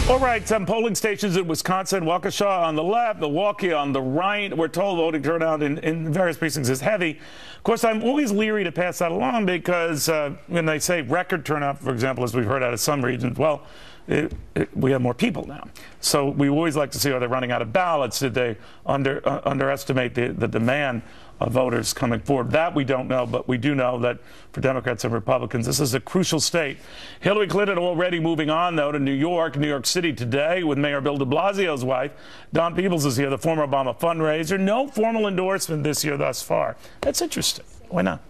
All right, some polling stations in Wisconsin, Waukesha on the left, Milwaukee on the right. We're told voting turnout in various precincts is heavy. Of course, I'm always leery to pass that along because when they say record turnout, for example, as we've heard out of some regions, well, we have more people now. So we always like to see, are they running out of ballots? Did they underestimate the demand of voters coming forward? That we don't know, but we do know that for Democrats and Republicans, this is a crucial state. Hillary Clinton already moving on, though, to New York City today with Mayor Bill de Blasio's wife. Don Peebles is here, the former Obama fundraiser. No formal endorsement this year thus far. That's interesting. Why not?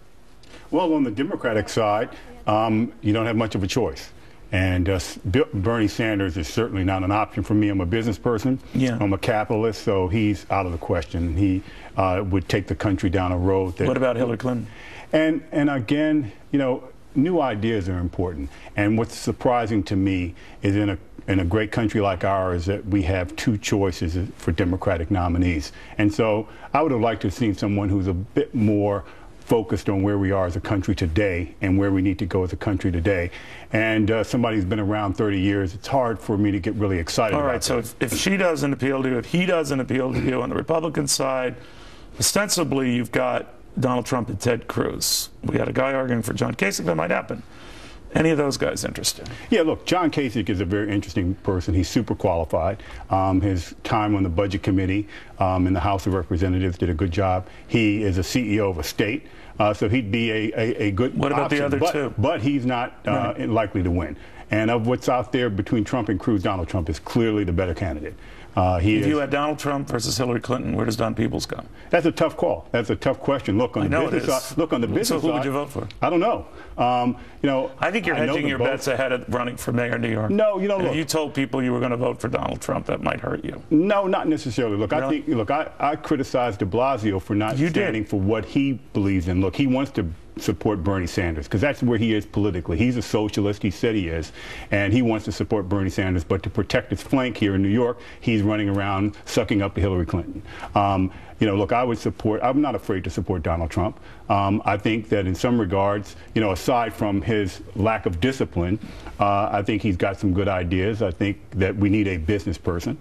Well, on the Democratic side, you don't have much of a choice. And Bernie Sanders is certainly not an option for me. I'm a business person. Yeah. I'm a capitalist, so he's out of the question. He would take the country down a road. What about Hillary Clinton? And again, you know, new ideas are important. And what's surprising to me is in a great country like ours that we have two choices for Democratic nominees. And so I would have liked to have seen someone who's a bit more focused on where we are as a country today and where we need to go as a country today. And somebody who's been around 30 years, it's hard for me to get really excited about that. All right, so if she doesn't appeal to you, if he doesn't appeal to you on the Republican side, ostensibly you've got Donald Trump and Ted Cruz. We had a guy arguing for John Kasich. That might happen. Any of those guys interested? Yeah, look, John Kasich is a very interesting person. He's super qualified. His time on the Budget Committee in the House of Representatives did a good job. He is a CEO of a state, so he'd be a good option. What about the other two? But he's not likely to win. And of what's out there between Trump and Cruz, Donald Trump is clearly the better candidate. If you had Donald Trump versus Hillary Clinton, where does Don Peebles go? That's a tough call. That's a tough question. Look, on the business side, look, on the business side. So who would you vote for? I don't know. You know, I think you're hedging your bets ahead of running for mayor of New York. No, you know, look. If you told people you were going to vote for Donald Trump, that might hurt you. No, not necessarily. Look, Really? I criticized de Blasio for not standing for what he believes in. Look, he wants to support Bernie Sanders because that's where he is politically. He's a socialist. He said he is, and he wants to support Bernie Sanders. But to protect his flank here in New York, he's running around sucking up to Hillary Clinton. You know, look, I'm not afraid to support Donald Trump. I think that in some regards, you know, aside from his lack of discipline, I think he's got some good ideas. I think that we need a business person.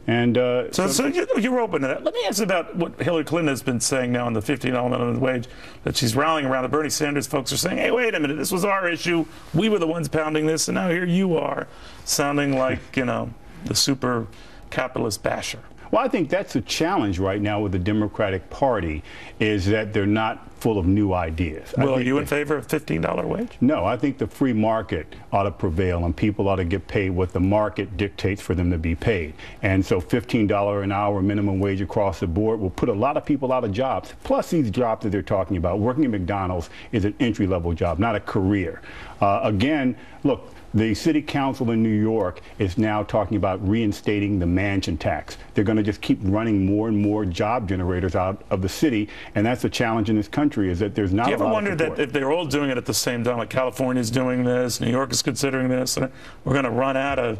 And so you're open to that. Let me ask about what Hillary Clinton has been saying now on the $15 minimum wage, that she's rallying around. The Bernie Sanders folks are saying, hey, wait a minute, this was our issue. We were the ones pounding this, and now here you are sounding like, you know, the super capitalist basher. Well, I think that's a challenge right now with the Democratic Party, is that they're not full of new ideas. Well, are you in favor of $15 wage? No, I think the free market ought to prevail and people ought to get paid what the market dictates for them to be paid. And so $15 an hour minimum wage across the board will put a lot of people out of jobs. Plus these jobs that they're talking about, working at McDonald's is an entry-level job, not a career. Again, look, the city council in New York is now talking about reinstating the mansion tax. They're going to just keep running more and more job generators out of the city, and that's a challenge in this country, is that there's not a lot of support. Do you ever wonder that if they're all doing it at the same time, like California's doing this, New York is considering this, and we're going to run out of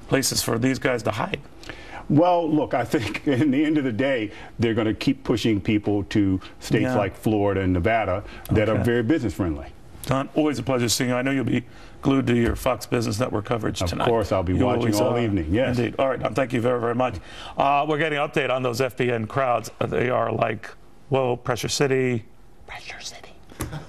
places for these guys to hide? Well, look, I think in the end of the day, they're going to keep pushing people to states like Florida and Nevada that are very business friendly. Don, always a pleasure seeing you. I know you'll be glued to your Fox Business Network coverage tonight. Of course, I'll be watching all evening. Yes. Indeed. All right, Don, thank you very, very much. We're getting an update on those FBN crowds. They are like, whoa, Pressure City. Pressure City.